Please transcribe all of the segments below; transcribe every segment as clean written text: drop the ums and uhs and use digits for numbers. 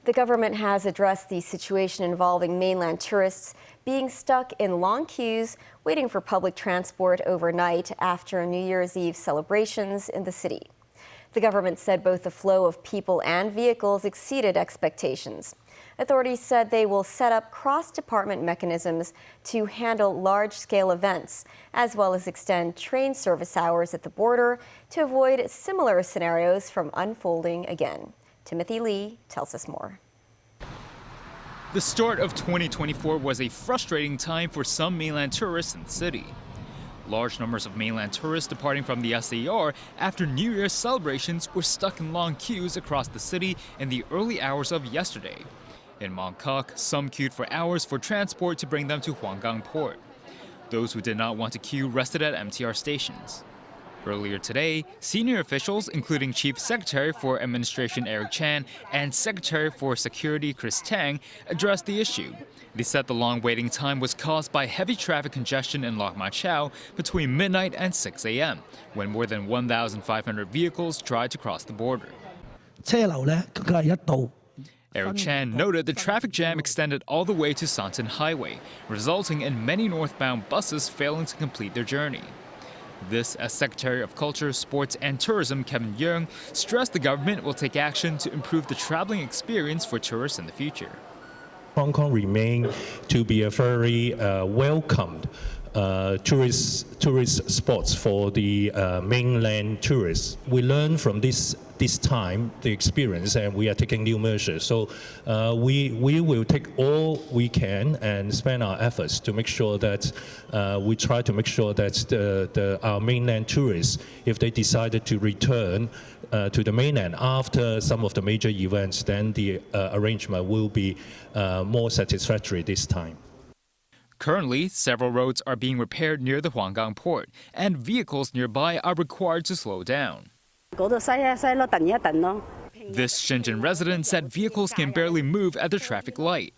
The government has addressed the situation involving mainland tourists being stuck in long queues waiting for public transport overnight after New Year's Eve celebrations in the city. The government said both the flow of people and vehicles exceeded expectations. Authorities said they will set up cross-department mechanisms to handle large-scale events, as well as extend train service hours at the border to avoid similar scenarios from unfolding again. Timothy Lee tells us more. The start of 2024 was a frustrating time for some mainland tourists in the city. Large numbers of mainland tourists departing from the SAR after New Year's celebrations were stuck in long queues across the city in the early hours of yesterday. In Mongkok, some queued for hours for transport to bring them to Huanggang Port. Those who did not want to queue rested at MTR stations. Earlier today, senior officials, including Chief Secretary for Administration Eric Chan and Secretary for Security Chris Tang, addressed the issue. They said the long waiting time was caused by heavy traffic congestion in Lok Ma Chau between midnight and 6 a.m., when more than 1,500 vehicles tried to cross the border. Eric Chan noted the traffic jam extended all the way to Santon Highway, resulting in many northbound buses failing to complete their journey. This, as Secretary of Culture, Sports and Tourism Kevin Yeung stressed the government will take action to improve the traveling experience for tourists in the future. Hong Kong remains to be a very welcomed tourist spots for the mainland tourists. We learn from this time, the experience, and we are taking new measures. So we will take all we can and spend our efforts to make sure that we try to make sure that our mainland tourists, if they decided to return to the mainland after some of the major events, then the arrangement will be more satisfactory this time. Currently, several roads are being repaired near the Huanggang port, and vehicles nearby are required to slow down. This Shenzhen resident said vehicles can barely move at the traffic light.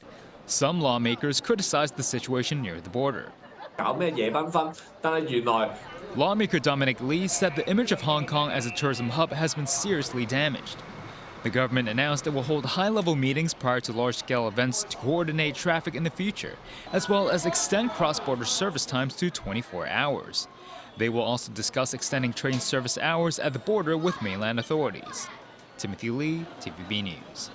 Some lawmakers criticized the situation near the border. Lawmaker Dominic Lee said the image of Hong Kong as a tourism hub has been seriously damaged. The government announced it will hold high-level meetings prior to large-scale events to coordinate traffic in the future, as well as extend cross-border service times to 24 hours. They will also discuss extending train service hours at the border with mainland authorities. Timothy Lee, TVB News.